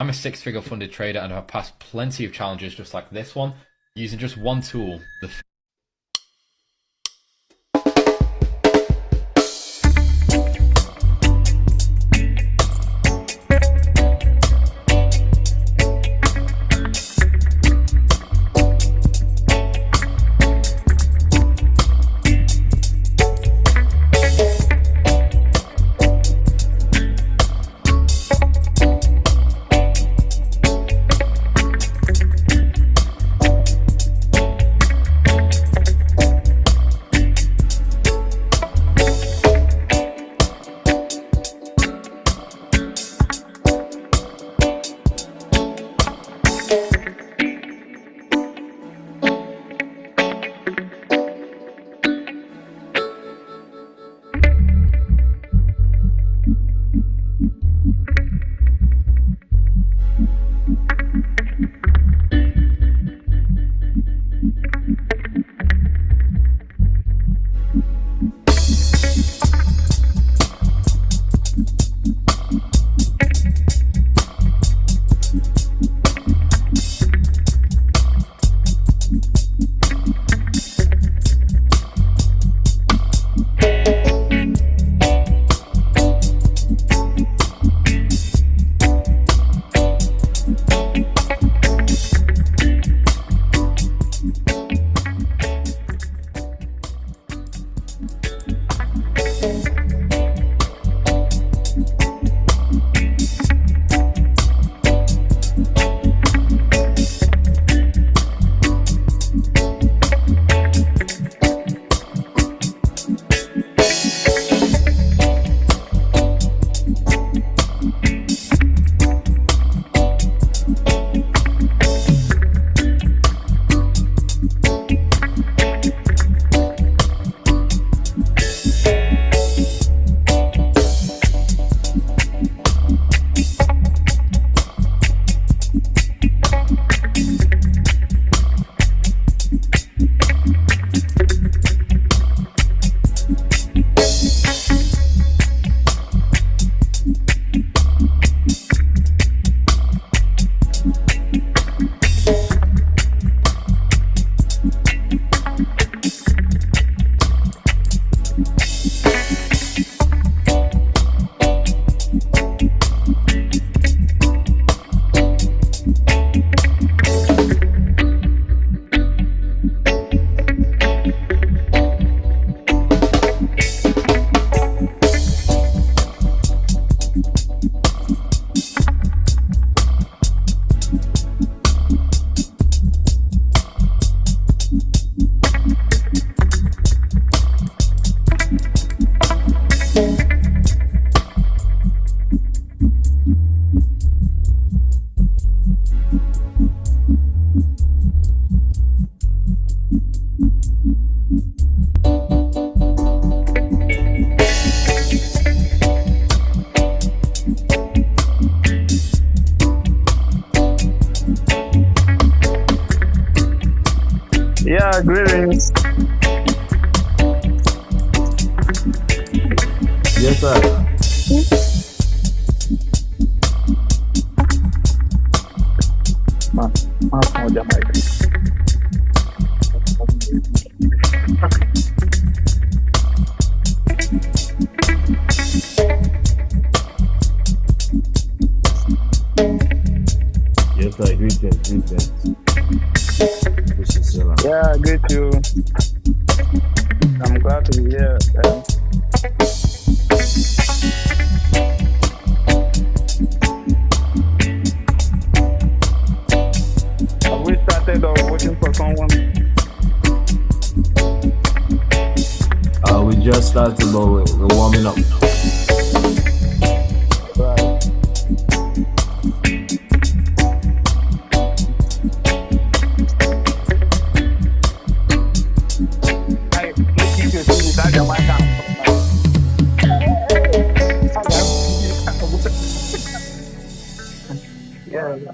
I'm a six-figure funded trader and I've passed plenty of challenges just like this one using just one tool, the Yeah, greetings. Yes, sir. Maaf mau Jamaica. Yes, sir. Greetings. Neguselam. Yeah, greet you. I'm glad to be here. Have we started or waiting for someone? We just started, but we're warming up. Right. Hey, let's keep your seat without your mic on. Yeah.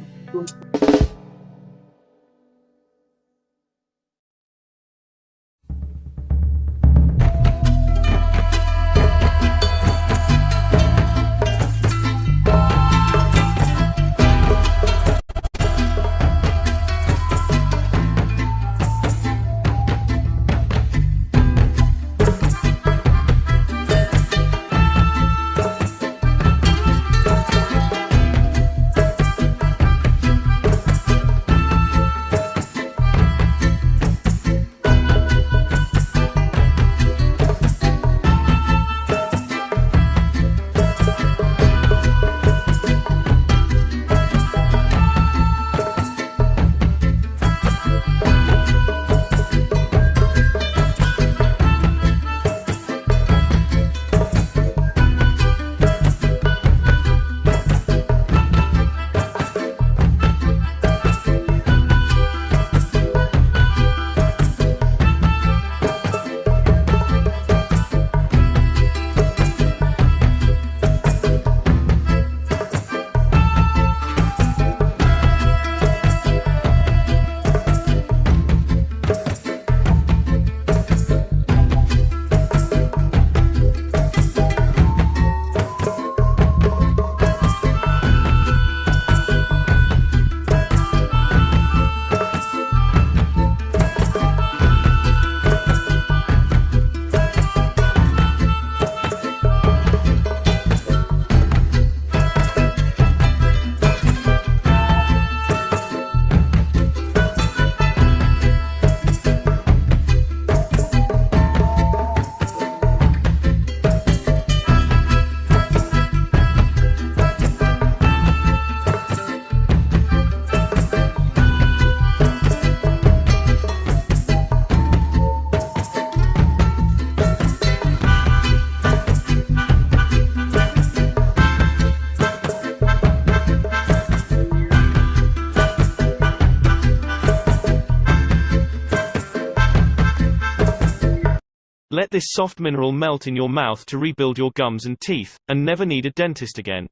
Let this soft mineral melt in your mouth to rebuild your gums and teeth, and never need a dentist again.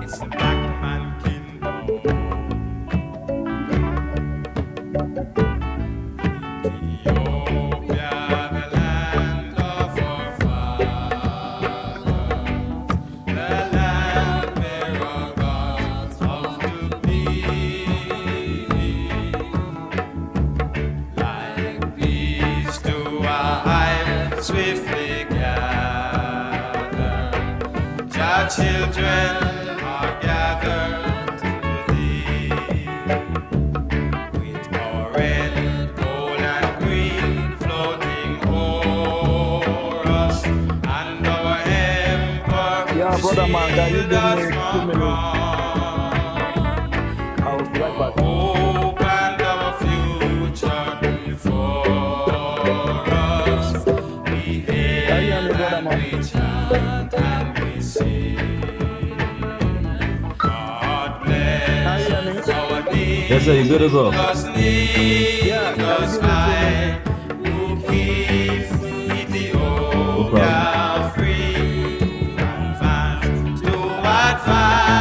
It's the black man kingdom. Ethiopia, the land of our fathers, the land where our gods of to be. Like bees to a hive swiftly gather, our children are gathered to thee. With our red, gold, and green floating o'er us, and our emperor Yeah, brother man, can you shield give us me 2 from minutes? wrong. I'll be right back. Hope and our future before us. We hail Can you hear me, brother and man? we chant and we sing. God bless Can you hear me? our needs. Yes, sir, you good to go. Us need Yeah, can you us give me 2 minutes? high, who keeps Ethiopia free. Advance to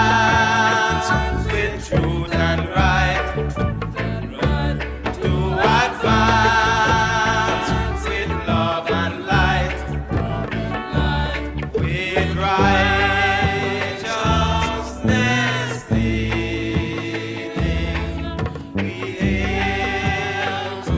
advance with truth and right. To advance with love and light. With righteousness leading, we hail to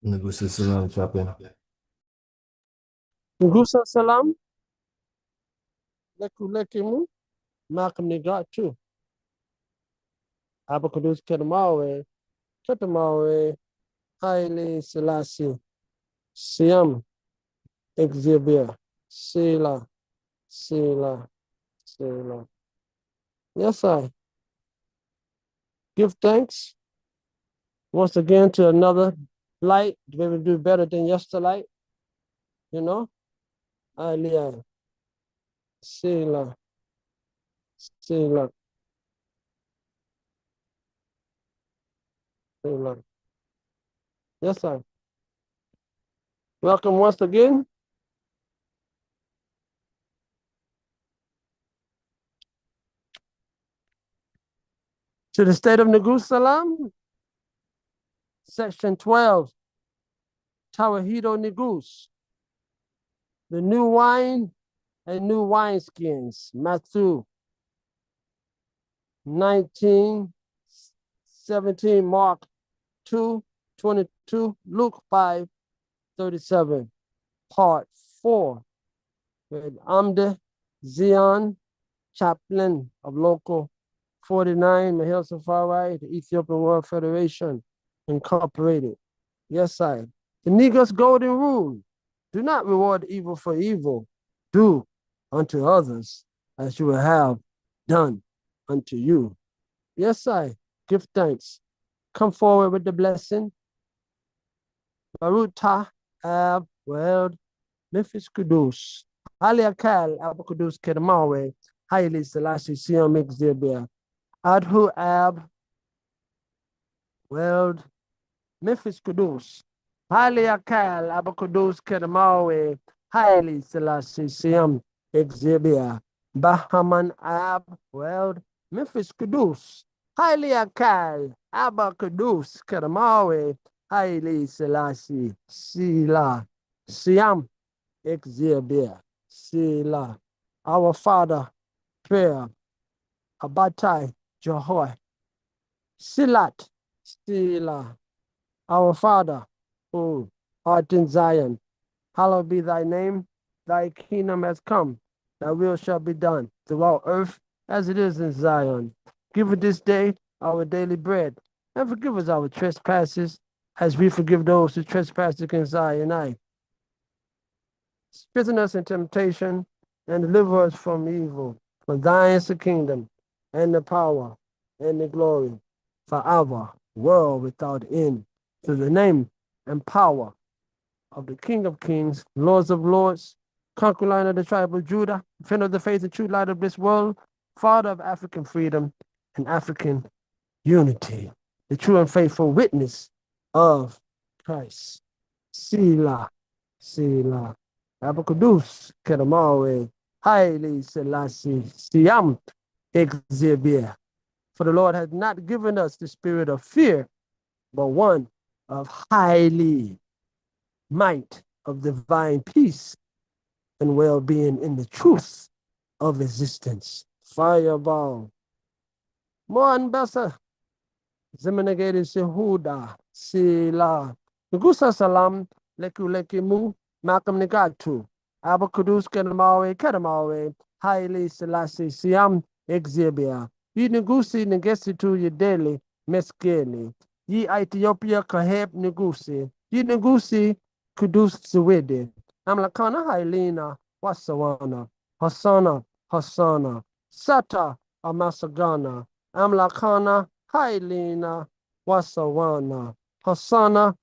Neguselam chaplain. Neguselam, Leku Malcolm Negatu, Abacadus Ketamawe, Haile Selassie, Siam, Exhibia, Sela, Sela, Sela. Yes, I give thanks once again to another light to be able to do better than yesterday. You know, Alia, Sela, Sela, Sela. Yes, sir. Welcome once again to the state of Neguselam, section 12, Tawahido Negus, the new wine and new wineskins, Matthew 19, 17, Mark 2, 22, Luke 5, 37, part 4, with Amde Zion, chaplain of local 49, Mahel Safari, the Ethiopian World Federation, Incorporated. Yes, I. The Negus golden rule: do not reward evil for evil. Do unto others as you will have done unto you. Yes, I. Give thanks. Come forward with the blessing. Baruta Ab Weld Memphis Kudus. Ali Akal Ab Kudus Kedamawe. Haile Selassie Siam Exhibia. Adhu Ab Weld Memphis Kudus. Haile Akal Ab Kudus Kedamawe. Haile Selassie Siam Exhibia. Bahaman Ab Weld Memphis Kudus. Haile Akal Ab Kudus Kedamawe. Haile Selassie Sila Siam Exhibia. Sila. Our Father, prayer. Abatai Jehoy. Silat Sila. Our Father, who art in Zion, hallowed be thy name. Thy kingdom has come. Thy will shall be done throughout earth as it is in Zion. Give us this day our daily bread, and forgive us our trespasses, as we forgive those who trespass against Zion. Strengthen us in temptation, and deliver us from evil. For thine is the kingdom, and the power, and the glory, forever, world without end. Through the name and power of the King of Kings, Lords of Lords, conquering Lion of the tribe of Judah, defender of the faith and true light of this world, Father of African freedom and African unity, the true and faithful witness of Christ. Sila, Sila, Abacadus, Kedamawe, Haile Selassie, Siam, Exhibia. For the Lord has not given us the spirit of fear, but one of highly might, of divine peace and well-being in the truth of existence. Fireball. Moan Bessa. Zemenegede Sehuda. Sila. Ngusa Salam. Leku Malcolm Negatu. Abacudus Kedamawe. Haile Selassie Siam Exhibia. Yi Negusi Negesitu Yedele Meskele. Yi Ethiopia Kaheb Negusi. Yi Negusi Kudus Swede. Amlakana Hailina Wasawana. Hasana. Sata Amasagana. Amlakana Hailina Wasawana. Hasana.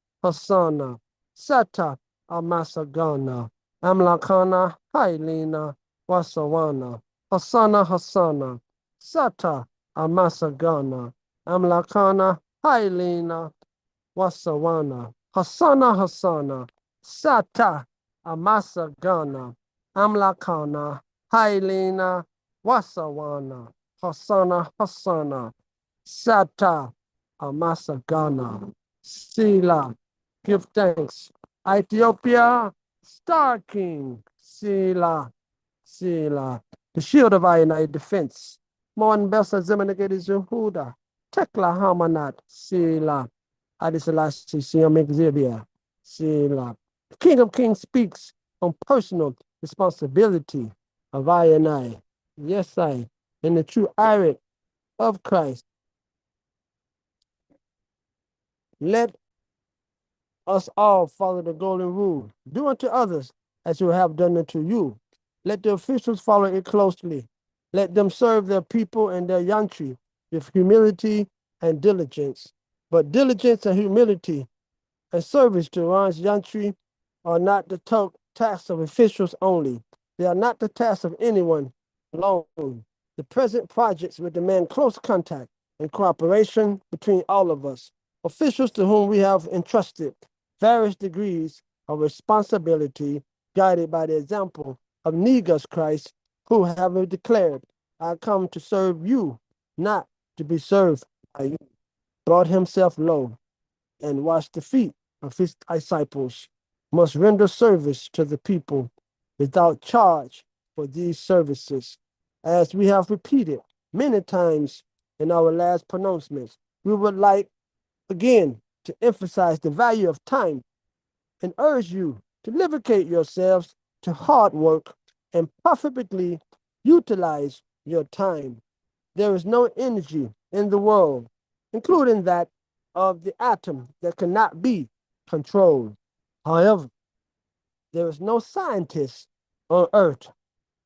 Sata Amasagana. Amlakana Hailina Wasawana. Hasana. Sata Amasagana. Amlakana Hailina Wasawana. Hasana. Sata Amasagana. Amlakana Hailina Wasawana. Hasana. Sata Amasagana. Sila. Give thanks. Ethiopia, Star King. Sila. The shield of our united defense. Mon Bessa Zemenegedi Zuhuda. Tekla Hamanat. Sila. Adiselassie Siam Exhibia. Selah. The King of Kings speaks on personal responsibility of I and I. Yes, I. In the true iron of Christ. Let us all follow the golden rule. Do unto others as you have done unto you. Let the officials follow it closely. Let them serve their people and their yantri with humility and diligence. But diligence and humility and service to one's yantri are not the tasks of officials only. They are not the task of anyone alone. The present projects will demand close contact and cooperation between all of us. Officials to whom we have entrusted various degrees of responsibility, guided by the example of Negus Christ, who have declared, I come to serve you, not to be served by you, brought himself low and washed the feet of his disciples, must render service to the people without charge for these services. As we have repeated many times in our last pronouncements, we would like again to emphasize the value of time and urge you to dedicate yourselves to hard work and profitably utilize your time. There is no energy in the world, including that of the atom, that cannot be controlled. However, there is no scientist on earth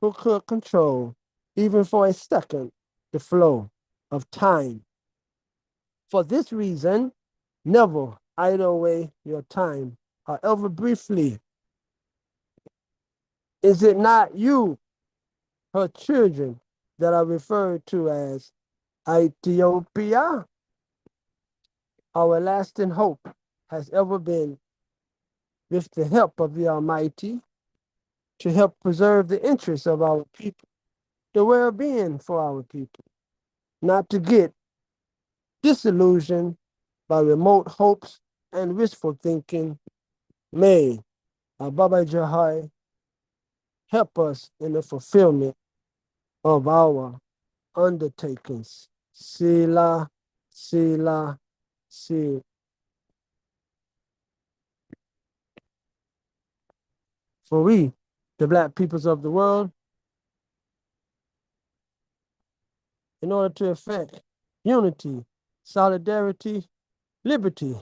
who could control, even for a second, the flow of time. For this reason, never idle away your time, however briefly. Is it not you, her children, that are referred to as Ethiopia? Our lasting hope has ever been, with the help of the Almighty, to help preserve the interests of our people, the well-being for our people, not to get disillusioned by remote hopes and wishful thinking. May Baba Jahai help us in the fulfillment of our undertakings. Sila, Sila, Sila. For we, the black peoples of the world, in order to effect unity, solidarity, liberty,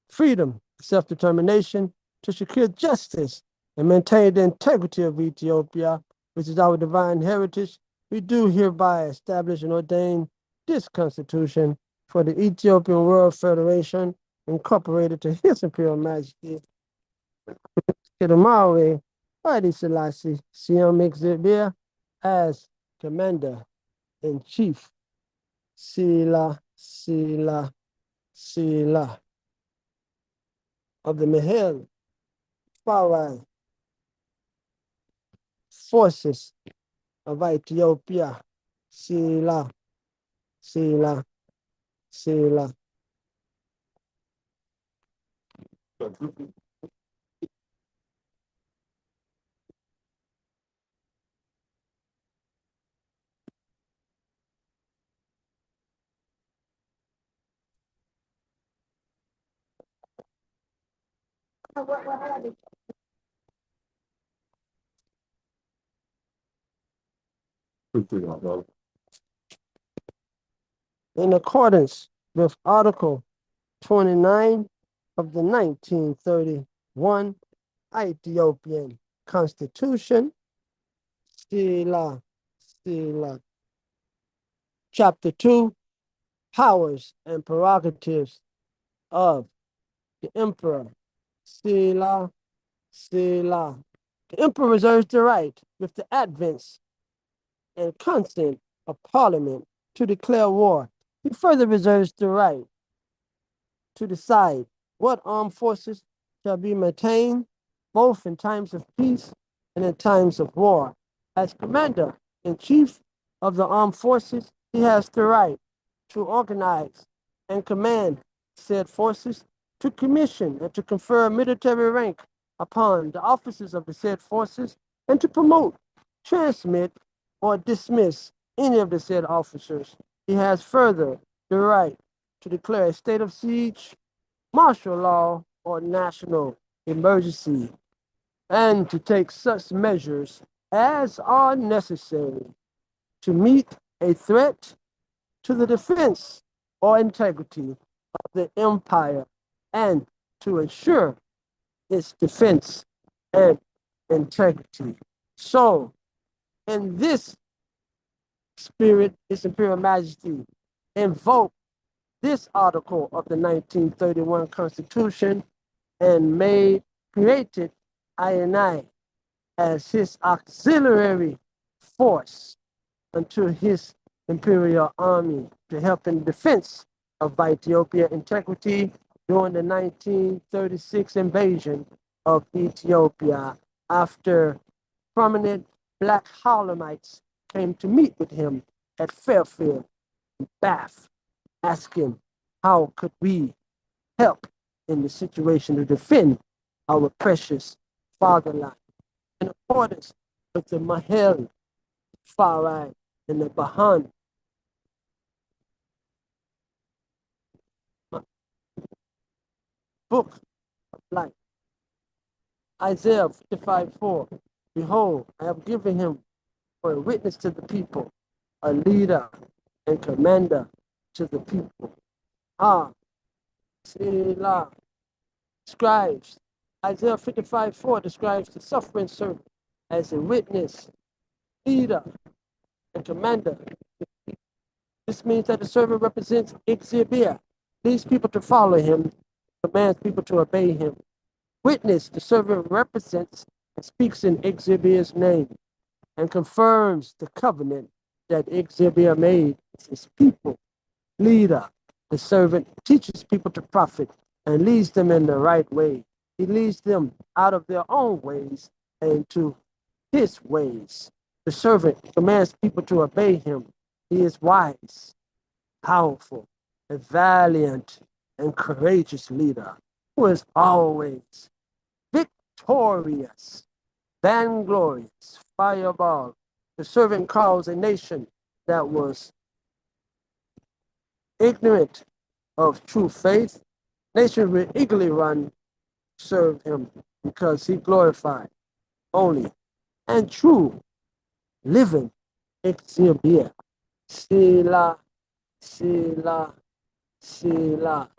freedom, self-determination, to secure justice and maintain the integrity of Ethiopia, which is our divine heritage, we do hereby establish and ordain this Constitution for the Ethiopian World Federation, incorporated to His Imperial Majesty, Kedamawe, Haile Selassie, Siam Exhibit, as Commander-in-Chief. Sila, Sila, Sila of the Mihel Farai forces of Ethiopia. Sila, Sila, Sila. In accordance with Article 29 of the 1931 Ethiopian Constitution, Sila, Sila. Chapter 2, Powers and Prerogatives of the Emperor. Sila, Sila. The Emperor reserves the right, with the advance and consent of Parliament, to declare war. He further reserves the right to decide what armed forces shall be maintained, both in times of peace and in times of war. As Commander-in-Chief of the armed forces, he has the right to organize and command said forces, to commission and to confer military rank upon the officers of the said forces, and to promote, transmit, or dismiss any of the said officers. He has further the right to declare a state of siege, martial law, or national emergency and to take such measures as are necessary to meet a threat to the defense or integrity of the empire and to ensure its defense and integrity. So, in this spirit, His Imperial Majesty invoked this article of the 1931 Constitution and created I as his auxiliary force unto his imperial army to help in defense of Ethiopia integrity during the 1936 invasion of Ethiopia after prominent black Harlemites came to meet with him at Fairfield, Bath, asking how could we help in the situation to defend our precious fatherland in accordance with the Mahel, Farai, and the Bahan book of life. Isaiah 55:4. Behold, I have given him for a witness to the people, a leader and commander to the people. Selah describes, Isaiah 55:4 describes the suffering servant as a witness, leader, and commander. This means that the servant represents Ixibia, leads people to follow him, commands people to obey him. Witness, the servant represents and speaks in Ixibir's name and confirms the covenant that Ixibir made with his people. Leader, the servant teaches people to profit and leads them in the right way. He leads them out of their own ways and to his ways. The servant commands people to obey him. He is wise, powerful, a valiant, and courageous leader who is always victorious, vainglorious, fireball. The servant calls a nation that was ignorant of true faith. Nations will eagerly run to serve him because he glorified only and true living Exhibia. Sila, Sila, Sila,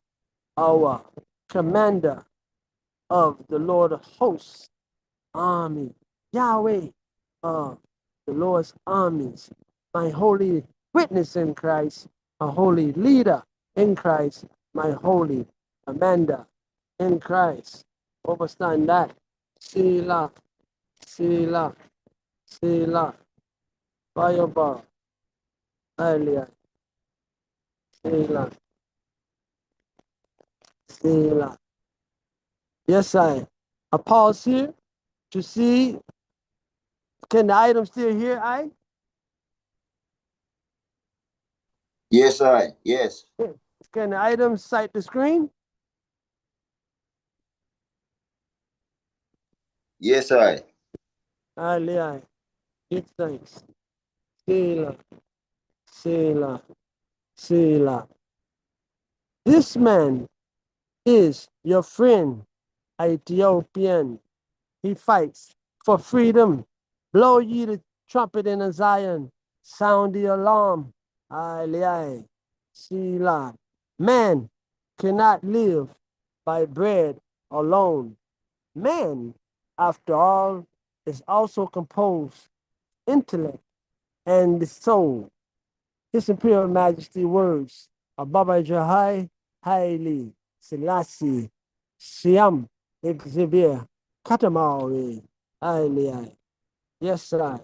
our commander of the Lord of hosts army, Yahweh of the Lord's armies, my holy witness in Christ, a holy leader in Christ, my holy commander in Christ. Overstand that. Sila, Sila, Sila, Fireball, earlier, Sila, Sila. Yes, I pause here to see, can the item still hear, Yes, I. Yes. Can the item cite the screen? Yes, I. Hallelujah. Give thanks. Selah, Selah, Selah. This man is your friend, Ethiopian. He fights for freedom. Blow ye the trumpet in Zion. Sound the alarm. Hallelujah. Selah. Man cannot live by bread alone. Man, after all, is also composed intellect and the soul. His Imperial Majesty words of Baba Jahai Haile Selassie Siam Exhibir Katamawi Haile. Yes, sir.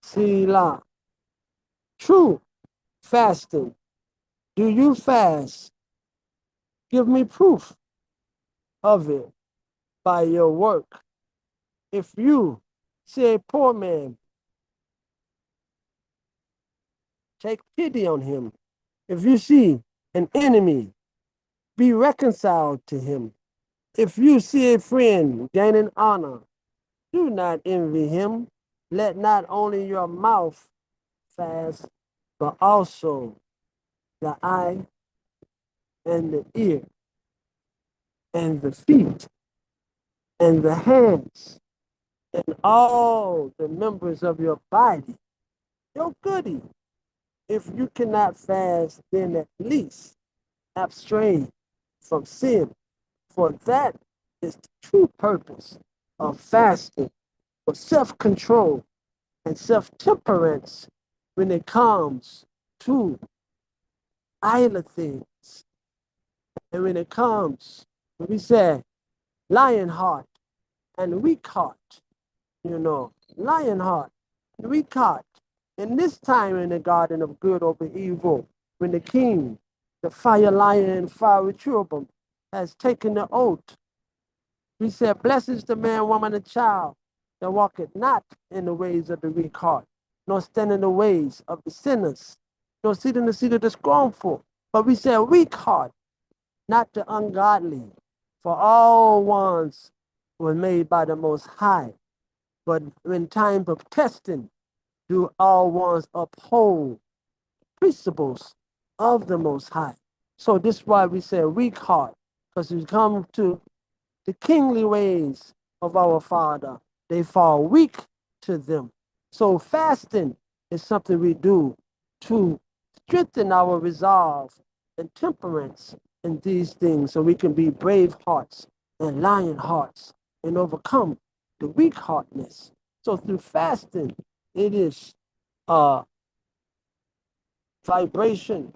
Sila. True fasting. Do you fast? Give me proof of it by your work. If you see a poor man, take pity on him. If you see an enemy, be reconciled to him. If you see a friend gaining honor, do not envy him. Let not only your mouth fast, but also the eye and the ear and the feet and the hands, and all the members of your body, your goodie. If you cannot fast, then at least abstain from sin, for that is the true purpose of fasting, for self-control and self-temperance when it comes to idle things. And when it comes, we say, lion heart and weak heart, lion heart and weak heart. In this time in the garden of good over evil, when the king, the fire lion and fiery cherubim, has taken the oath, we said, blessed is the man, woman, and child that walketh not in the ways of the weak heart, nor stand in the ways of the sinners, nor sit in the seat of the scornful. But we said, weak heart, not the ungodly, for all ones were made by the Most High. But in time of testing, do all ones uphold principles of the Most High. So this is why we say weak heart, because we come to the kingly ways of our Father. They fall weak to them. So fasting is something we do to strengthen our resolve and temperance in these things so we can be brave hearts and lion hearts and overcome the weak heartness. So through fasting, it is vibration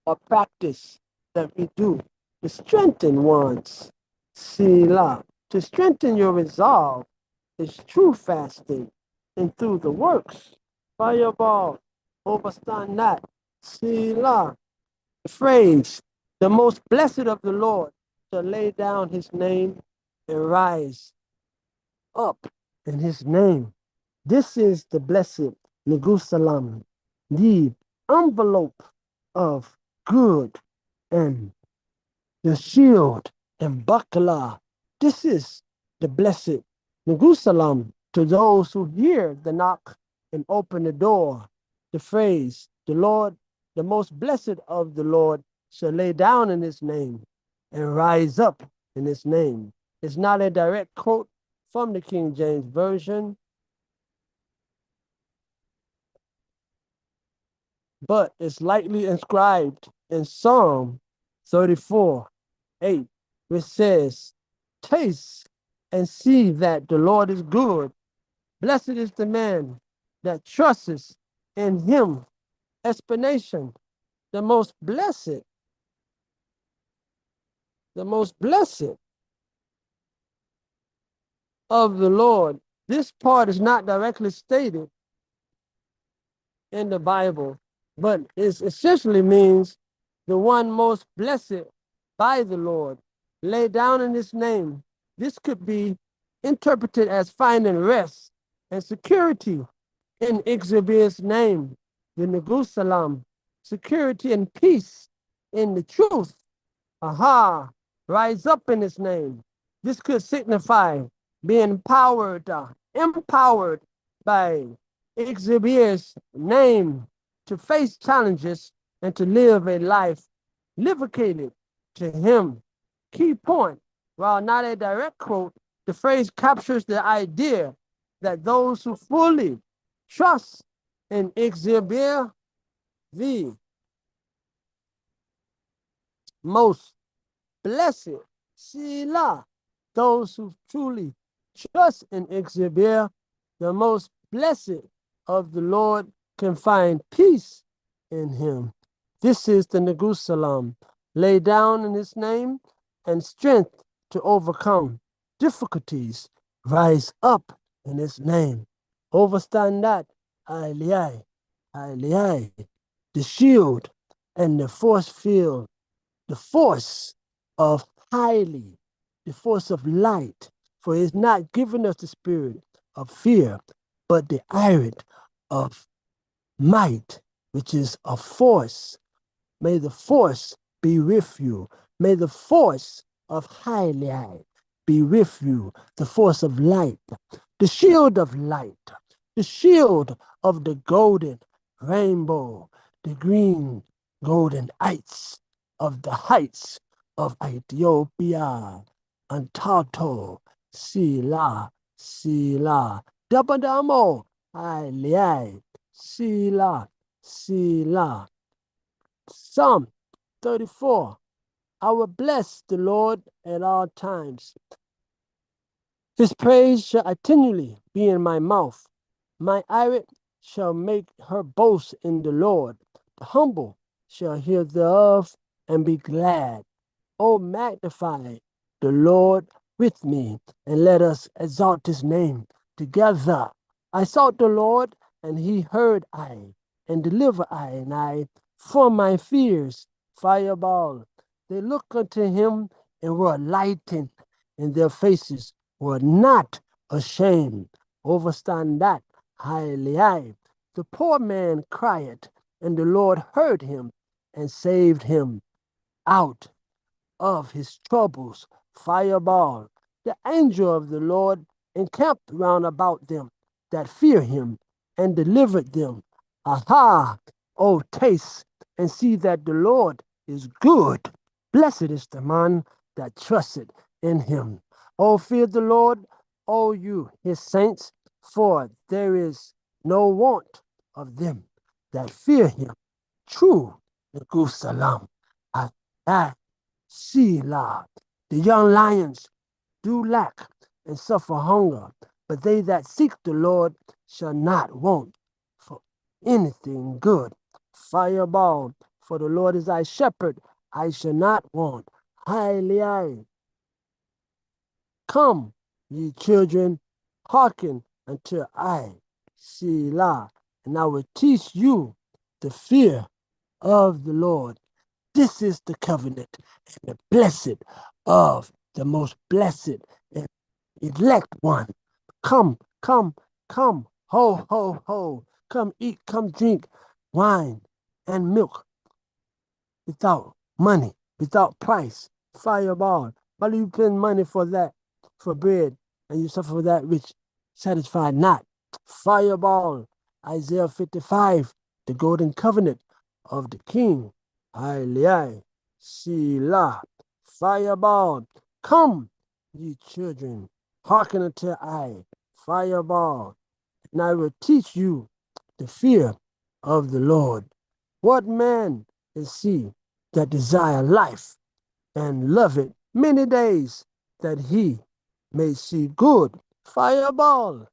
or practice that we do to strengthen one's sila. To strengthen your resolve is true fasting, and through the works, fireball, overstand that, sila. The phrase, the most blessed of the Lord shall lay down his name and rise up in his name. This is the blessed Neguselam, the envelope of good and the shield and buckler. This is the blessed Neguselam to those who hear the knock and open the door. The phrase, the Lord, the most blessed of the Lord shall lay down in his name and rise up in his name. It's not a direct quote from the King James Version, but it's likely inscribed in Psalm 34:8, which says, taste and see that the Lord is good. Blessed is the man that trusts in him. Explanation, the most blessed of the Lord. This part is not directly stated in the Bible, but it essentially means the one most blessed by the Lord. Lay down in his name. This could be interpreted as finding rest and security in Ixabir's name, the Neguselam, security and peace in the truth. Aha, rise up in his name. This could signify being empowered by Ixabir's name to face challenges and to live a life livicated to him. Key point, while not a direct quote, the phrase captures the idea that those who fully trust in Ixabir, the most blessed, Sila, those who truly trust in Ixabir, the most blessed of the Lord, can find peace in him. This is the Neguselam, lay down in his name and strength to overcome difficulties, rise up in his name. Overstand that, Aliyai, the shield and the force field, the force of highly, the force of light, for he has not given us the spirit of fear, but the iron of might, which is a force. May the force be with you. May the force of highly be with you, the force of light, the shield of light, the shield of the golden rainbow, the green golden heights of the heights of Ethiopia. Antato, Sila, Sila, Dabadamo, Aliai, Sila, Sila. Psalm 34. I will bless the Lord at all times. His praise shall continually be in my mouth. My irit shall make her boast in the Lord. The humble shall hear thereof and be glad. O magnify the Lord with me, and let us exalt his name together. I sought the Lord, and he heard and delivered and I from my fears. Fireball. They looked unto him and were lightened, and their faces were not ashamed. Overstand that, highly I. The poor man cried, and the Lord heard him and saved him out of his troubles. Fireball. The angel of the Lord encamped round about them that fear him and delivered them. Aha! Oh, taste and see that the Lord is good. Blessed is the man that trusted in him. Oh, fear the Lord, all you his saints, for there is no want of them that fear him. True, Neguselam. Selah. The young lions do lack and suffer hunger, but they that seek the Lord shall not want for anything good. Fireball, for the Lord is thy shepherd, I shall not want. Highly I. Come, ye children, hearken until I, Selah, and I will teach you the fear of the Lord. This is the covenant and the blessed of the most blessed and elect one. Come, come, come, ho, ho, ho. Come eat, come drink wine and milk without money, without price. Fireball. Why do you spend money for that, for bread, and you suffer for that which satisfied not? Fireball. Isaiah 55, the golden covenant of the king. Aliai, Sila, fireball. Come, ye children, hearken unto I, fireball, and I will teach you the fear of the Lord. What man is he that desire life and love it many days, that he may see good? Fireball.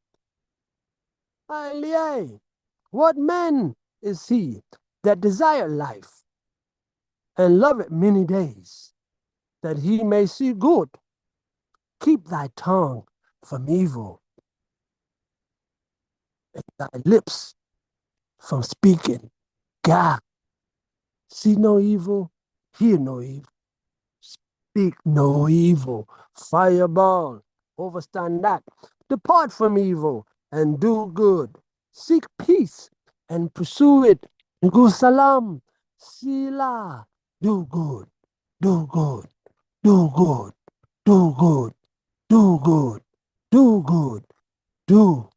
Aliai. What man is he that desire life and love it many days, that he may see good? Keep thy tongue from evil, and thy lips from speaking. God, see no evil, hear no evil, speak no evil. Fireball, overstand that. Depart from evil and do good. Seek peace and pursue it. Neguselam, Sila, do good, do good, do good, do good, do good, do good, do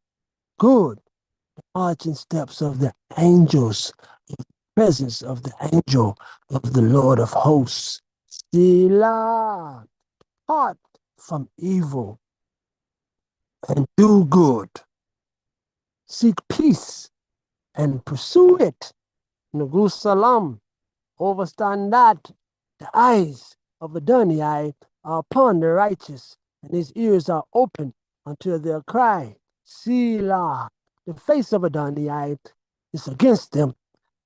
good. Marching steps of the angels, presence of the angel of the Lord of hosts. Sila, part from evil and do good. Seek peace and pursue it. Neguselam, overstand that. The eyes of Adonai are upon the righteous, and his ears are open unto their cry. Selah, the face of Adonai is against them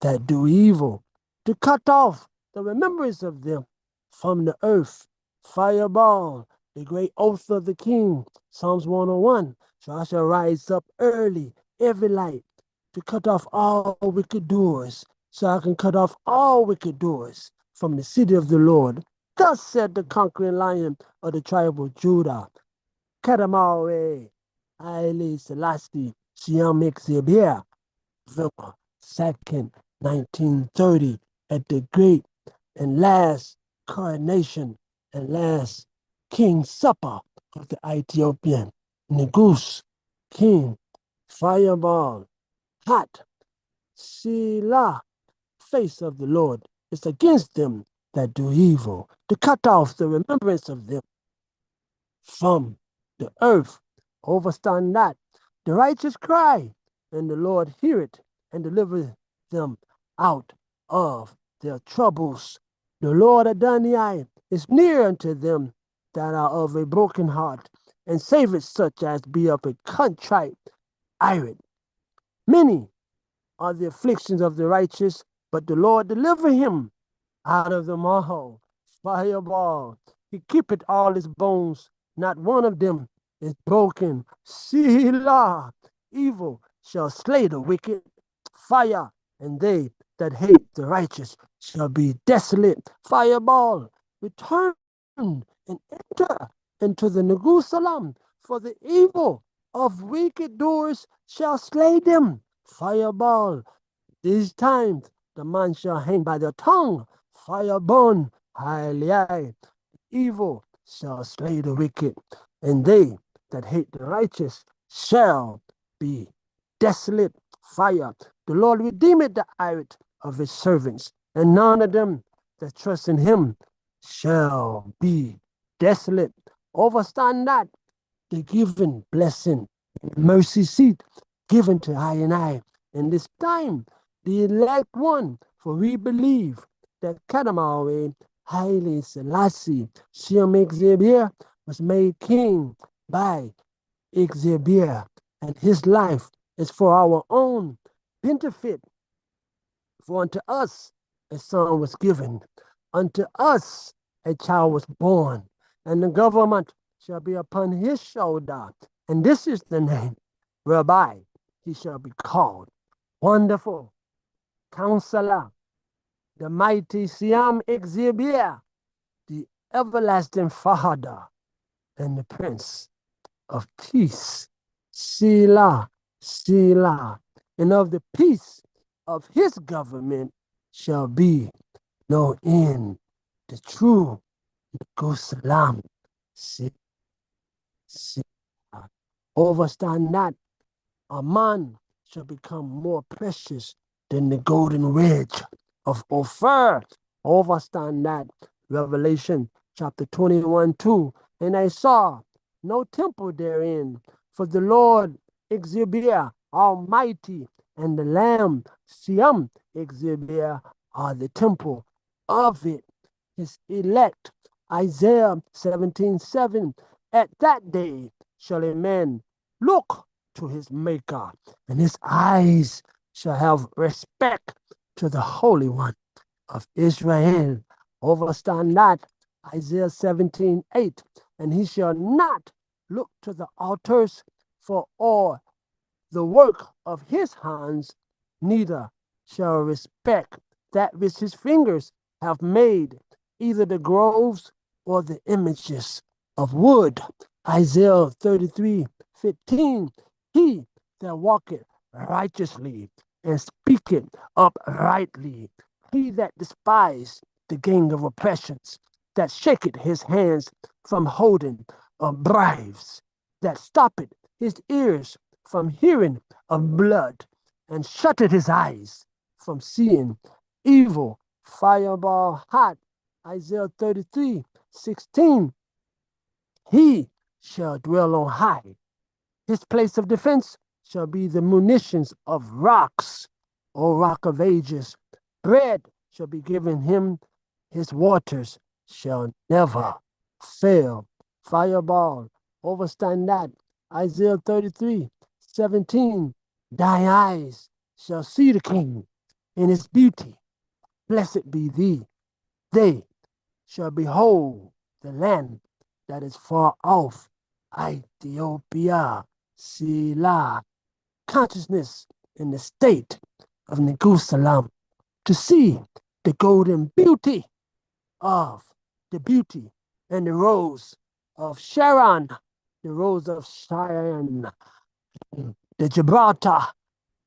that do evil, to cut off the remembrance of them from the earth. Fireball, the great oath of the king, Psalms 101. So I shall rise up early, every light, to cut off all wicked doers, so I can cut off all wicked doers from the city of the Lord. Thus said the conquering lion of the tribe of Judah. Kadamawe, Haile Selassie, Siamek Zebia, November 2nd, 1930, at the great and last coronation and last king supper of the Ethiopian Negus king. Fireball, hot, Sila, face of the Lord is against them that do evil, to cut off the remembrance of them from the earth. Overstand that. The righteous cry, and the Lord hear it, and deliver them out of their troubles. The Lord Adonai is near unto them that are of a broken heart, and saveth such as be of a contrite spirit. Many are the afflictions of the righteous, but the Lord deliver him out of them all. Fireball. He keepeth all his bones, not one of them is broken. Selah. Evil shall slay the wicked. Fire, and they that hate the righteous shall be desolate. Fireball. Return and enter into the Neguselam, for the evil of wicked doers shall slay them. Fireball. These times the man shall hang by the tongue. Fireborn, highly evil shall slay the wicked, and they that hate the righteous shall be desolate. Fire. The Lord redeemeth the spirit of his servants, and none of them that trust in him shall be desolate. Overstand that the given blessing, mercy seat given to I and I in this time, the elect one, for we believe that Kadamawe, Haile Selassie, Shem Xavier, was made king by Xavier, and his life is for our own benefit. For unto us a son was given, unto us a child was born, and the government shall be upon his shoulder. And this is the name whereby he shall be called Wonderful Counselor, the mighty Siam Xavier, the everlasting Father, and the Prince of Peace. Selah, Selah. And of the peace of his government shall be no end. The true Neguselam. Overstand not, a man shall become more precious than the golden wedge of Ophir. Overstand that. Revelation chapter 21:2. And I saw no temple therein, for the Lord Xavier Almighty and the Lamb Siam Xavier are the temple of it. His elect. Isaiah 17:7. At that day shall a man look to his maker, and his eyes shall have respect to the Holy One of Israel. Overstand not. Isaiah 17:8. And he shall not look to the altars for all the work of his hands, neither shall respect that which his fingers have made, either the groves or the images of wood. Isaiah 33:15. He that walketh righteously and speaketh uprightly, he that despised the gain of oppressions, that shaketh his hands from holding of bribes, that stoppeth his ears from hearing of blood, and shutteth his eyes from seeing evil. Fireball hot. Isaiah 33:16. He shall dwell on high. His place of defense shall be the munitions of rocks, O rock of ages. Bread shall be given him, his waters shall never fail. Fireball, overstand that. Isaiah 33:17. Thy eyes shall see the king in his beauty. Blessed be thee. They shall behold the land that is far off. Ethiopia, Selah. Consciousness in the state of Neguselam, to see the golden beauty of the beauty and the rose of Sharon, the rose of Sharon, the Gibraltar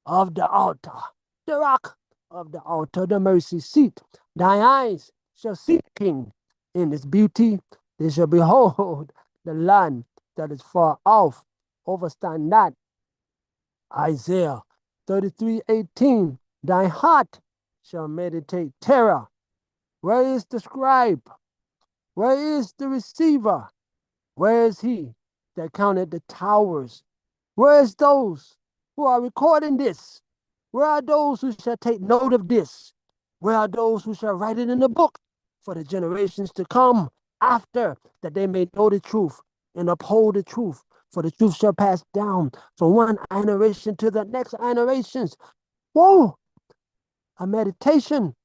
of the altar, the rock of the altar, the mercy seat. Thy eyes shall see the king in his beauty. They shall behold the land that is far off. Overstand that. Isaiah 33:18. Thy heart shall meditate terror. Where is the scribe? Where is the receiver? Where is he that counted the towers? Where is those who are recording this? Where are those who shall take note of this? Where are those who shall write it in the book for the generations to come after, that they may know the truth and uphold the truth? For the truth shall pass down from one generation to the next generations. Whoa! A meditation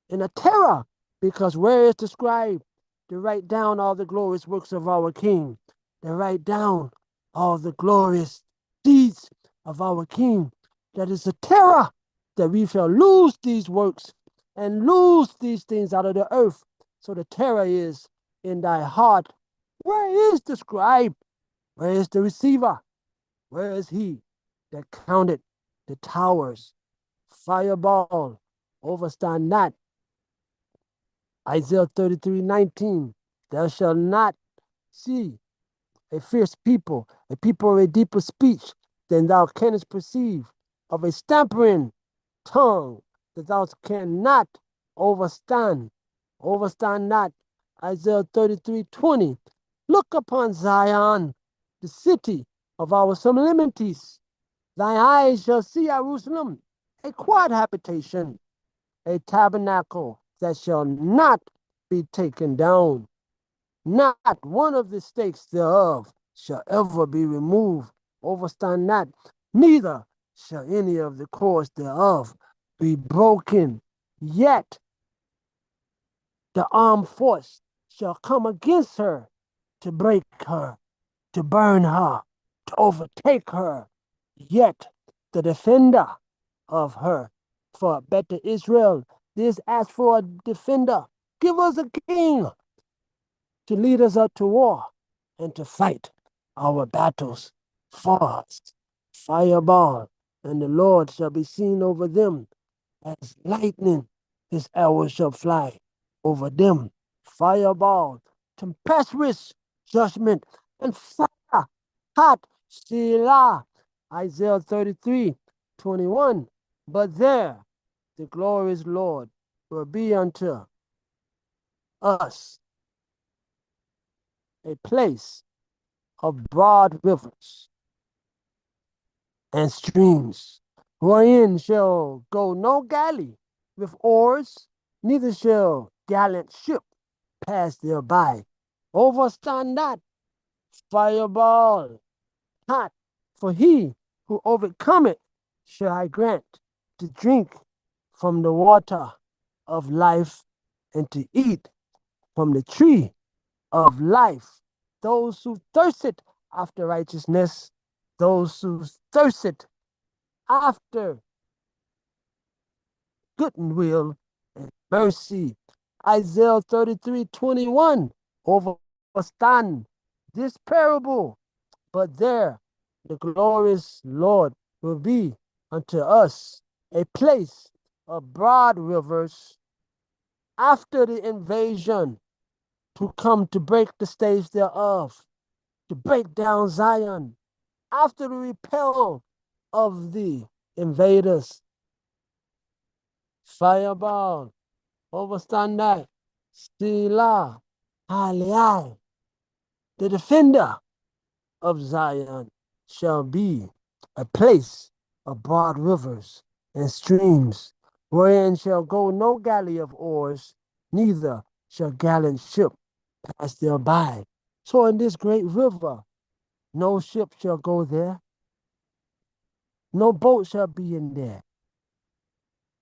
and a terror, because where is the scribe to write down all the glorious works of our King, to write down all the glorious deeds of our King? That is a terror that we shall lose these works and lose these things out of the earth. So the terror is in thy heart. Where is the scribe? Where is the receiver? Where is he that counted the towers? Fireball, overstand not. Isaiah 33:19. Thou shalt not see a fierce people, a people of a deeper speech than thou canst perceive, of a stammering tongue that thou cannot overstand. Overstand not. Isaiah 33:20. Look upon Zion, the city of our solemnities. Thy eyes shall see Jerusalem, a quiet habitation, a tabernacle that shall not be taken down. Not one of the stakes thereof shall ever be removed. Overstand not, neither shall any of the cords thereof be broken. Yet the armed force shall come against her to break her, to burn her, to overtake her. Yet the defender of her, for better Israel, this ask for a defender. Give us a king to lead us up to war and to fight our battles for us. Fireball, and the Lord shall be seen over them as lightning. His arrows shall fly over them. Fireball, tempestuous judgment, and fire, hot, Selah. Isaiah 33:21. But there the glorious Lord will be unto us a place of broad rivers and streams, wherein shall go no galley with oars, neither shall gallant ship pass thereby. Overstand not, fireball, hot, for he who overcometh shall I grant to drink from the water of life and to eat from the tree of life. Those who thirsted after righteousness, those who thirsted after goodwill and mercy. Isaiah 33:21. Overstand this parable, but there the glorious Lord will be unto us a place of broad rivers after the invasion, to come to break the staves thereof, to break down Zion, after the repel of the invaders. Fireball, overstand that. Selah, Aliyah, the defender of Zion shall be a place of broad rivers and streams, wherein shall go no galley of oars, neither shall gallant ship pass thereby. So in this great river, no ship shall go there, no boat shall be in there.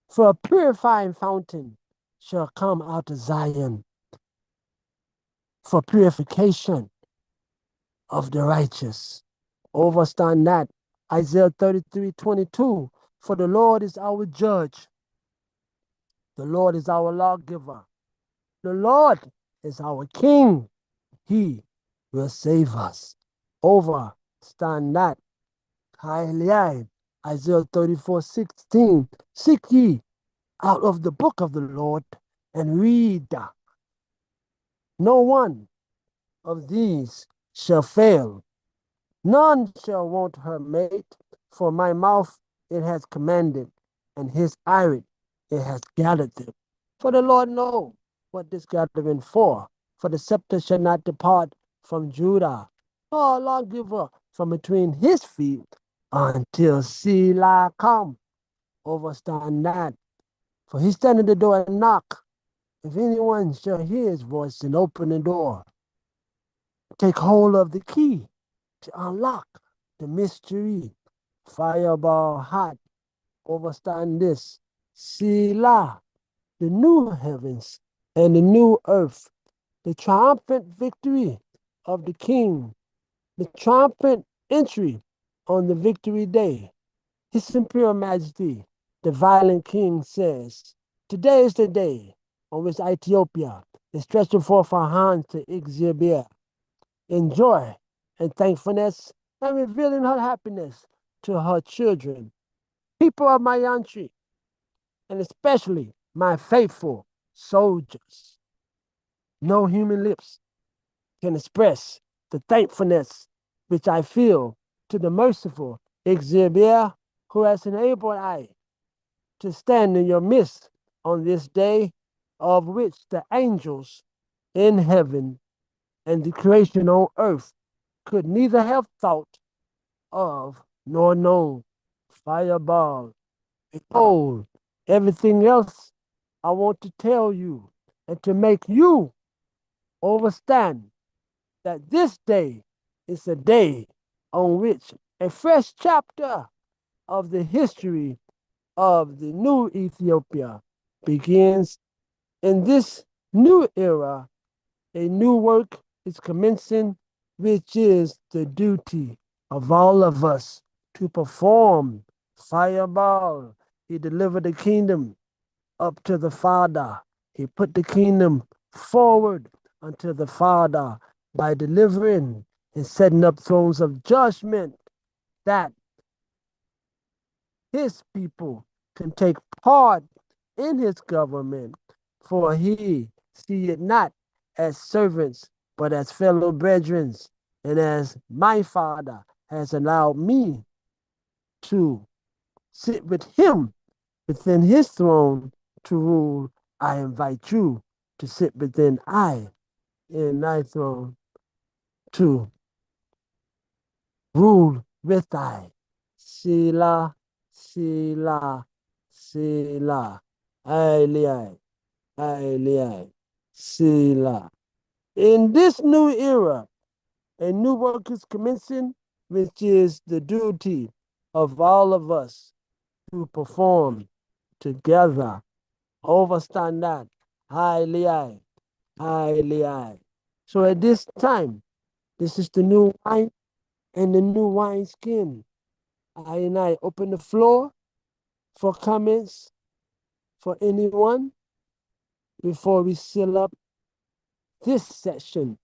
For a purifying fountain shall come out of Zion, for purification of the righteous. Overstand that. Isaiah 33:22. For the Lord is our judge. The Lord is our lawgiver. The Lord is our king. He will save us. Overstand that. Isaiah 34:16. Seek ye out of the book of the Lord and read. No one of these shall fail. None shall want her mate, for my mouth it has commanded, and his iron it has gathered them. For the Lord know what this gathering for the scepter shall not depart from Judah, or a lawgiver from between his feet, until Selah come. Overstand that. For he stand at the door and knock. If anyone shall hear his voice and open the door, take hold of the key to unlock the mystery. Fireball hot. Overstand this. Selah, the new heavens and the new earth, the triumphant victory of the King, the triumphant entry on the victory day. His Imperial Majesty, the violent king, says, today is the day on which Ethiopia is stretching forth her hands to Exhibit in joy and thankfulness and revealing her happiness to her children, people of my country, and especially my faithful soldiers. No human lips can express the thankfulness which I feel to the merciful Exhibit who has enabled I to stand in your midst on this day, of which the angels in heaven and the creation on earth could neither have thought of nor known. Fireball. Behold, everything else I want to tell you and to make you understand that this day is a day on which a fresh chapter of the history of the new Ethiopia begins. In this new era, a new work is commencing, which is the duty of all of us to perform. Fireball. He delivered the kingdom up to the Father. He put the kingdom forward unto the Father by delivering and setting up thrones of judgment that his people can take part in his government, for he see it not as servants, but as fellow brethren, and as my Father has allowed me to sit with him within his throne to rule, I invite you to sit within I in thy throne to rule with I. Selah, Selah, Selah. Ailai, Ailai, Selah. In this new era, a new work is commencing, which is the duty of all of us to perform together. Overstand that. Ailai, Ailai. So at this time, this is the new wine and the new wine skin. I and I open the floor for comments for anyone before we seal up this session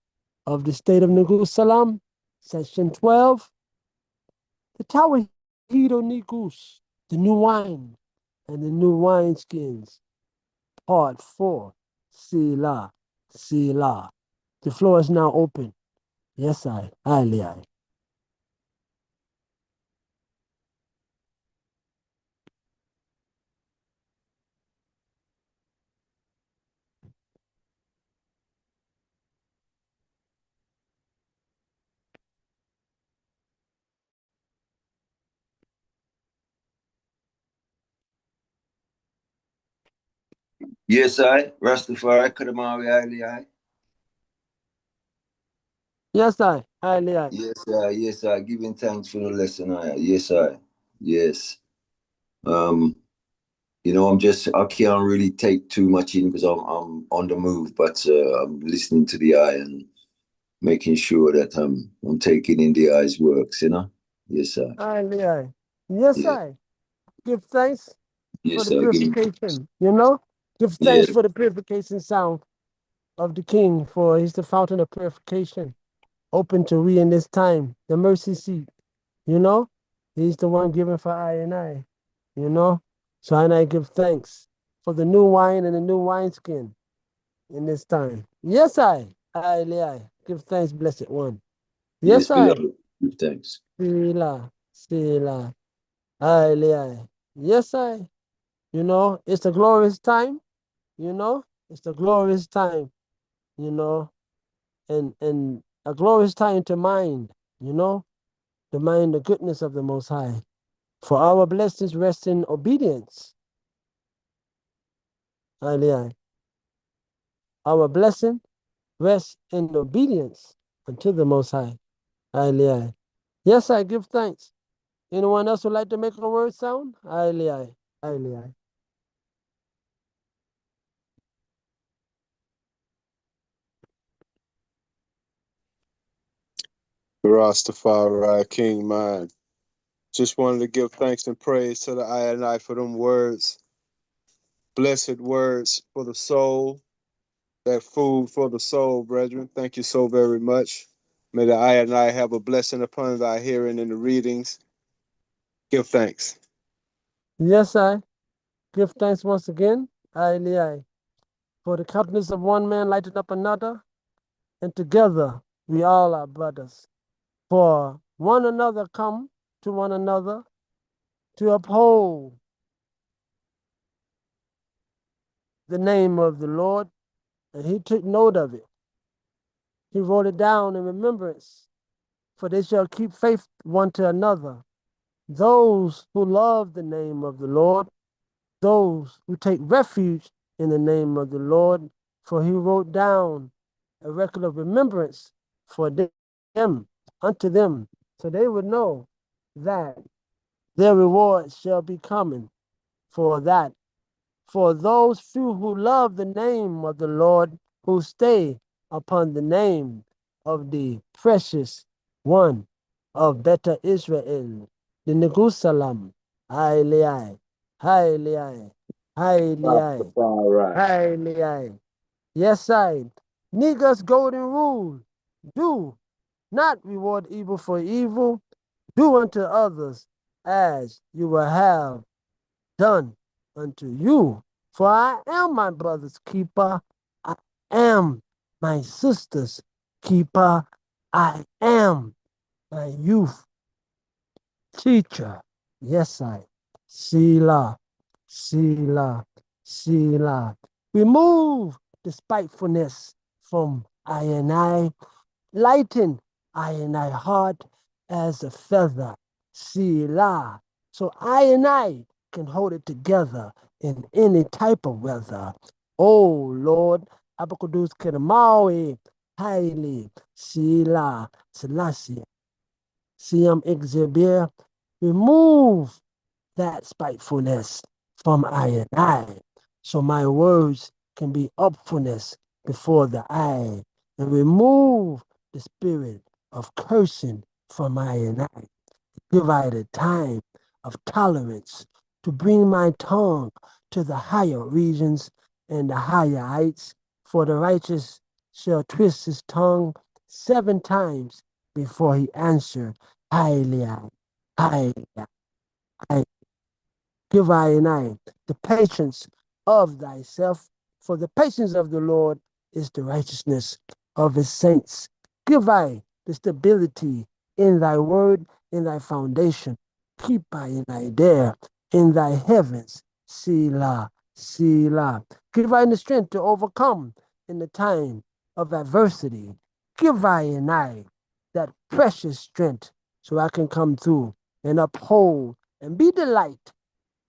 of the State of Neguselam, Session 12, the Tower Hido Negus, the new wine and the new wineskins, Part 4, Sila, Sila. The floor is now open. Yes, I, Ali. Yes, I. Rastafari, Kadamari, Ali, Yes, I, Ali. Yes, I. Yes, I. Giving thanks for the lesson, I. Yes, I. Yes. Um, I can't really take too much in because I'm on the move, but I'm listening to the eye and making sure that I'm taking in the eye's works. Yes, sir. Ali. Yes, Yeah. I. Give thanks for Yes, the sir. purification, you know? Give Yeah. thanks for the purification sound of the King, for he's the fountain of purification, open to we in this time, the mercy seat, you know? He's the one given for I and I, you know? So I and I give thanks for the new wine and the new wineskin in this time. Yes, I give thanks, blessed one. Yes, Yes, I, beloved. Give thanks. Sila, Sila, I. Yes, I, you know, it's a glorious time, you know? It's a glorious time, you know? And a glorious time to mind, to mind the goodness of the Most High. For our blessings rest in obedience. Hallelujah. Our blessing rests in obedience unto the Most High. Hallelujah. Yes, I give thanks. Anyone else would like to make a word sound? Hallelujah. Hallelujah. Rastafari, King Man. Just wanted to give thanks and praise to the I for them words, blessed words for the soul, that food for the soul, brethren. Thank you so very much. May the I have a blessing upon thy hearing in the readings. Give thanks. Yes, I give thanks once again. Hallelujah. For the countenance of one man lighted up another, and together we all are brothers. For one another come to one another to uphold the name of the Lord, and he took note of it. He wrote it down in remembrance, for they shall keep faith one to another. Those who love the name of the Lord, those who take refuge in the name of the Lord, for he wrote down a record of remembrance for them, unto them, so they would know that their reward shall be coming for that. For those few who love the name of the Lord, who stay upon the name of the precious one of better Israel, the Neguselam, Haile, Haile, Haile, Rastafari. Haile. Yes, I. Niggas golden rule. Do not reward evil for evil. Do unto others as you will have done unto you. For I am my brother's keeper. I am my sister's keeper. I am my youth teacher. Yes, I. Selah, Selah, Selah. Remove the spitefulness from I and I. Lighten I and I heart as a feather. Selah. So I and I can hold it together in any type of weather. Oh Lord, Abakudus Kedamawi, Haile, Selah, Selassie, Siam Exhibir, remove that spitefulness from I and I, so my words can be upfulness before the eye, and remove the spirit of cursing from I and I. Give I the time of tolerance to bring my tongue to the higher regions and the higher heights, for the righteous shall twist his tongue 7 times before he answer, highly, highly, highly. Give I and I the patience of thyself, for the patience of the Lord is the righteousness of his saints. Give I the stability in thy word, in thy foundation. Keep I and I there in thy heavens. Selah, Selah. Give I the strength to overcome in the time of adversity. Give I and I that precious strength so I can come through and uphold and be the light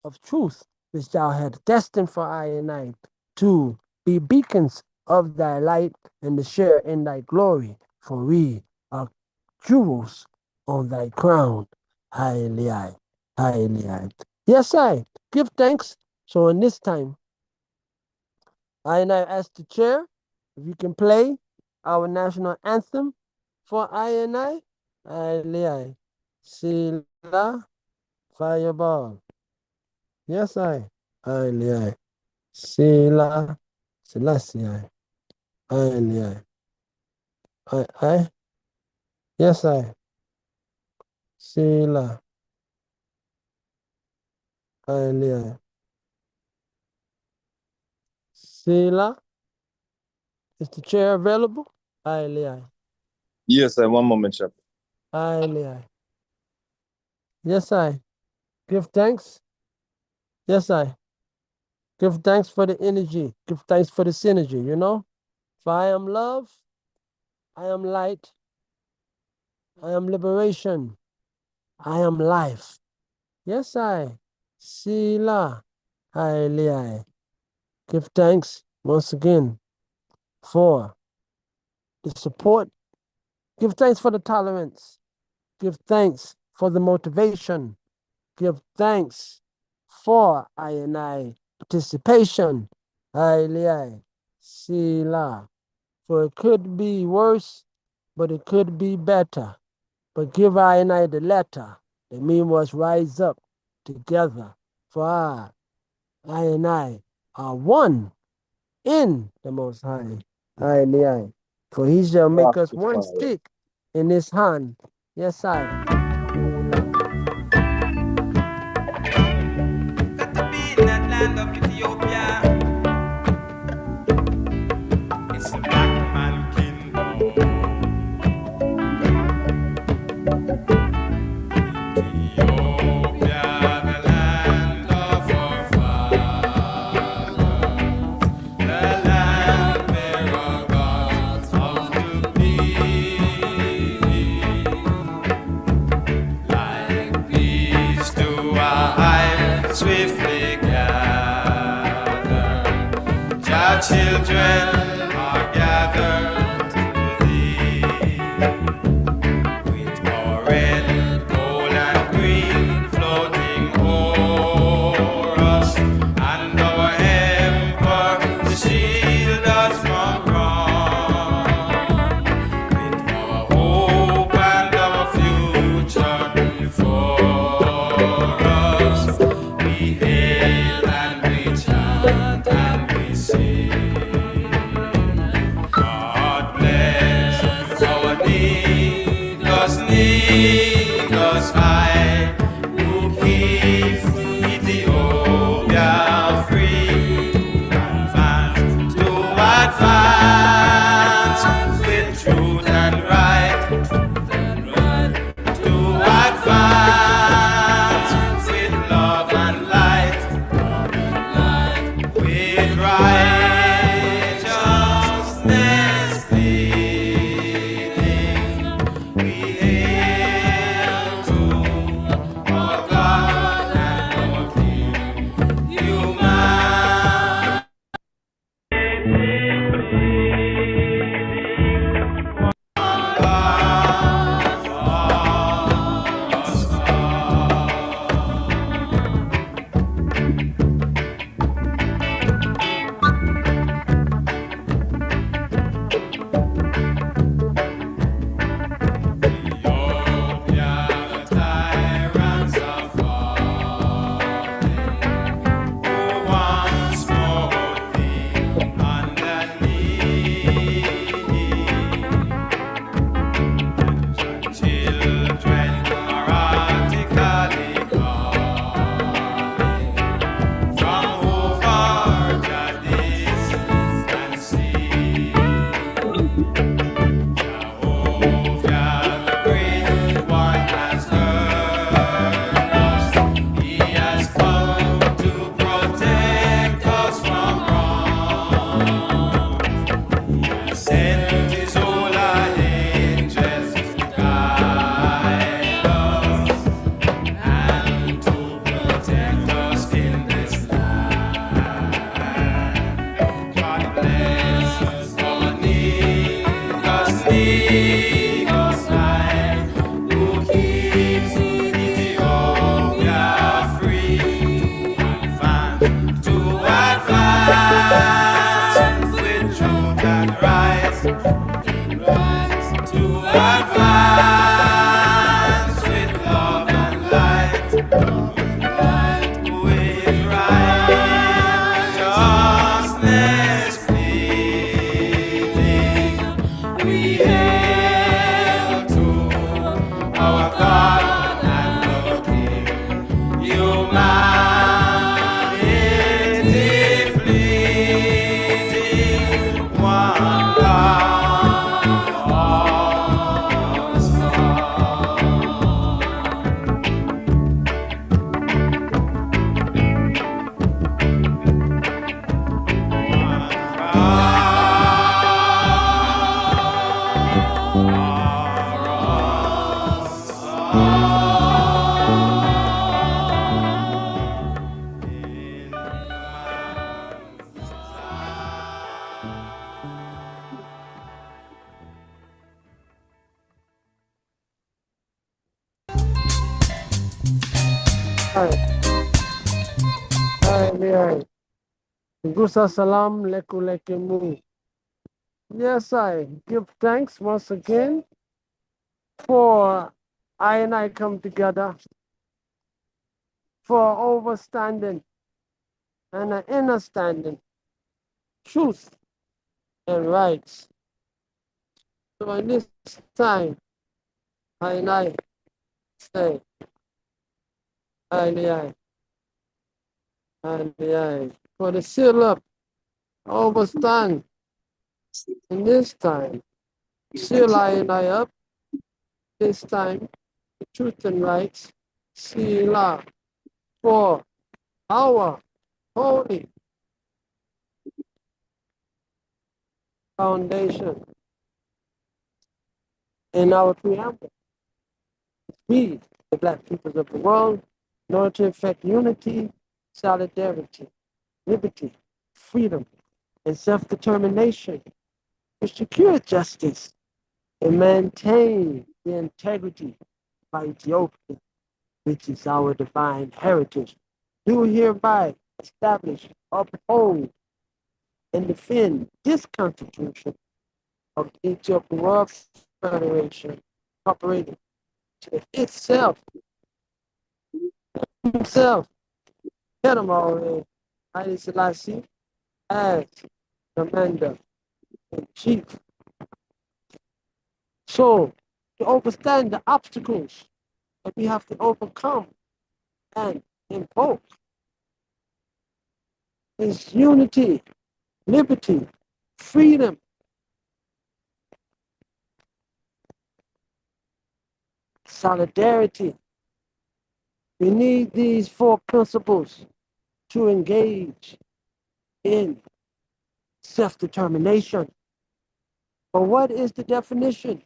of truth which thou hast destined for I and I to be beacons of thy light and to share in thy glory, for we are jewels on thy crown. Highly I, highly I. Yes, I give thanks. So in this time, I and I ask the chair if you can play our national anthem for I and I. Highly I. Sila Fireball. Yes, I. Highly I. Sila Selassie. I. I. Yes, I. Sila. I. Sila. Is the chair available? I. Yes, sir. One moment, chap. I. Yes, I. Give thanks. Yes, I. Give thanks for the energy. Give thanks for the synergy, For I am love. I am light. I am liberation. I am life. Yes, I. Sila. I give thanks once again for the support. Give thanks for the tolerance. Give thanks for the motivation. Give thanks for I participation. I Sila. For it could be worse, but it could be better. But give I the letter. The me must rise up together. For I are one in the Most High. I. For he shall make us one Rastafari. stick in his hand. Yes, I. Got to be in that land of Ethiopia. It's the black man kingdom. Ethiopia, the land of our fathers, the land where our gods of to be. Like these two I swiftly gather, your children are gathered to thee. With our red, gold, and green floating o'er us, and our emperor to shield us from wrong. With our hope and our future before us, we hail and we chant and we sing. God bless our Negus high, who keeps Ethiopia free, to advance with truth and right, to advance with love and light, with righteousness leading. We hail to our God and our King, human. Ethiopia, the tyrants are falling, who once more deep underneath. Children are artically calling from over the distant sea. Jehovah, the great one, has heard us. He has come to protect us from wrong. He has sent his holy angels to guide us and to protect us in this land. God bless our Negus life, who keeps Ethiopia free, to advance with truth and right, to advance with love and light, with righteousness pleading. We hail to our God and our King, humanity pleading, one God. Neguselam lekulekemu. Yes, I give thanks once again for I and I come together for overstanding and an understanding truth and rights. So in this time, I and I say, I, for the seal up, overstand in this time, seal I and I up this time, the truth and rights, seal up for our holy foundation in our preamble. We, the black peoples of the world, in order to effect unity, solidarity, liberty, freedom, and self-determination, to secure justice and maintain the integrity of Ethiopia, which is our divine heritage, do hereby establish, uphold, and defend this Constitution of the Ethiopian World Federation, incorporated to itself, Kedamore, Haile Selassie, as Commander in Chief. So, to understand the obstacles that we have to overcome and invoke is unity, liberty, freedom, solidarity. We need these four principles to engage in self-determination. But what is the definition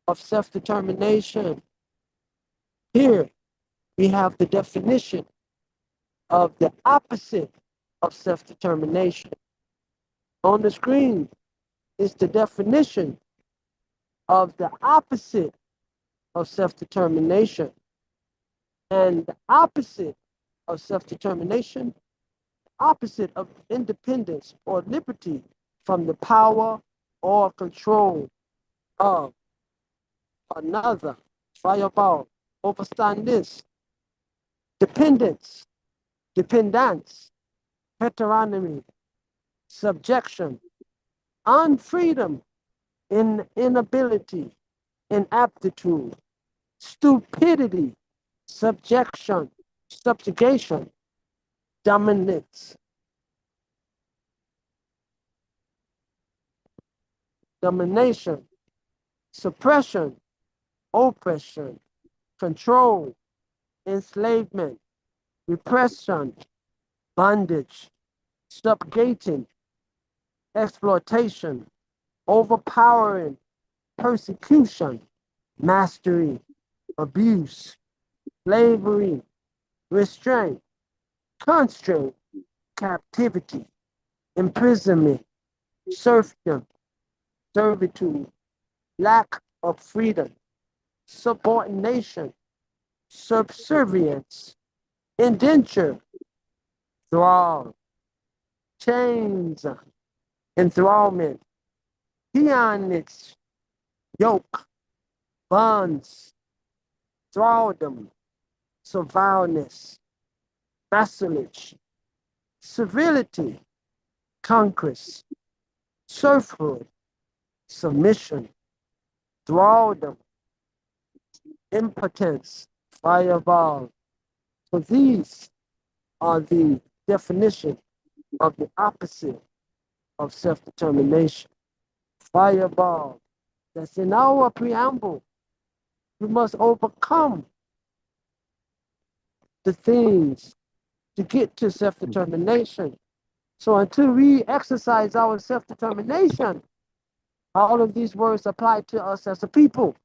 of self-determination? Here we have the definition of the opposite of self-determination. On the screen is the definition of the opposite of self-determination. And the opposite of self-determination, opposite of independence or liberty from the power or control of another. Fireball, overstand this. Dependence, dependence, heteronomy, subjection, unfreedom, inability, inaptitude, stupidity, subjection, subjugation, dominance, domination, suppression, oppression, control, enslavement, repression, bondage, subjugating, exploitation, overpowering, persecution, mastery, abuse, slavery, restraint, constraint, captivity, imprisonment, serfdom, servitude, lack of freedom, subordination, subservience, indenture, thrall, chains, enthrallment, peonage, yoke, bonds, thraldom, survileness, vassalage, servility, conquest, serfhood, submission, thraldom, impotence, fireball. So these are the definition of the opposite of self-determination. Fireball. That's in our preamble. We must overcome the things to get to self-determination. So until we exercise our self-determination, all of these words apply to us as a people.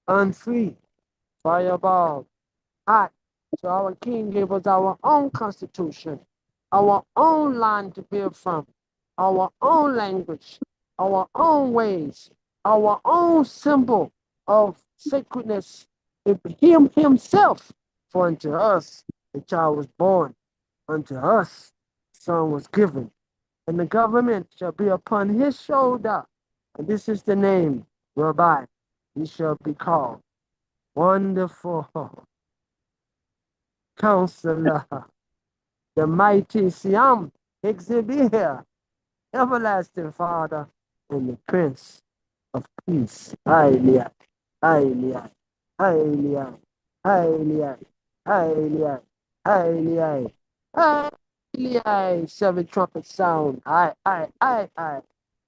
Unfree, fireball, hot. So our king gave us our own constitution, our own land to build from, our own language, our own ways, our own symbol of sacredness, him himself. For unto us a child was born, unto us a son was given, and the government shall be upon his shoulder. And this is the name whereby he shall be called Wonderful Counselor, the mighty Siam, Exhibit, everlasting Father, and the Prince of Peace. Hallelujah. Hallelujah. Hallelujah. Hallelujah. Hallelujah. Hallelujah. Hallelujah. Seven trumpets sound. I.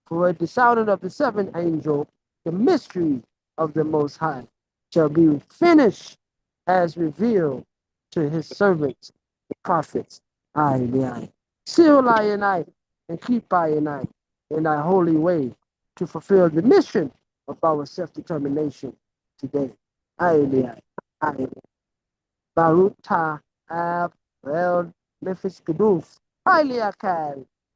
For at the sounding of the seventh angel, the mystery of the Most High shall be finished as revealed to his servants, the prophets. Hallelujah. Seal I and keep I in thy holy way to fulfill the mission of our self-determination today. Hallelujah. Hallelujah. Baruch Ta Ab El Memphis Kudus. Hallelujah.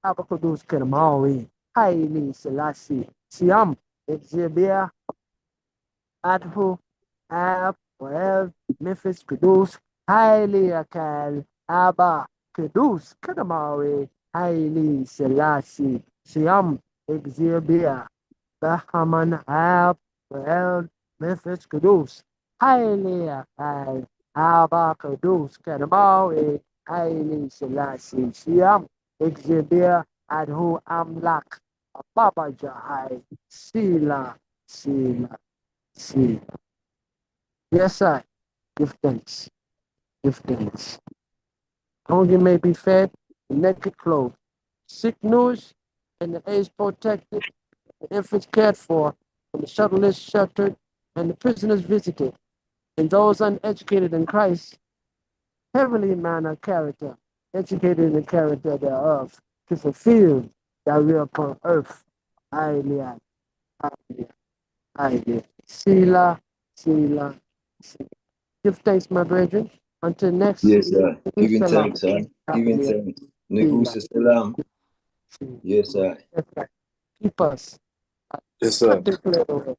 Abba Kudus Kermawi. Haile Selassie. Siam. Exhibia. Adhu Ab El Memphis Kudus. Haile Akal. Abba Kudus Kermawi. Haile Selassie. Siam. Exhibia. Bahaman Ab El Memphis Kudus. Haile Akal. Abba Kudus Kermawi. Haile Selassie. Siam. Exhibia. Adhu Amlak. Baba Jahai. Sila. Sila. Sila. Yes, I give thanks. Give thanks. Hungry may be fed, the naked clothed, sick nourished, and the aged protected, the infants cared for, and the shelterless sheltered, and the prisoners visited, and those uneducated in Christ, heavenly manner character, educated in the character thereof, to fulfill thy will upon earth. Hallelujah. Hallelujah. Hallelujah. Sila, Sila, Sila. Give thanks, my brethren. Until next, Yes, sir. Giving Neguselam. thanks, sir. Giving Hallelujah. thanks. Sila, Neguselam. Sila. Yes, sir. Keep us. Yes, sir. Cut this little.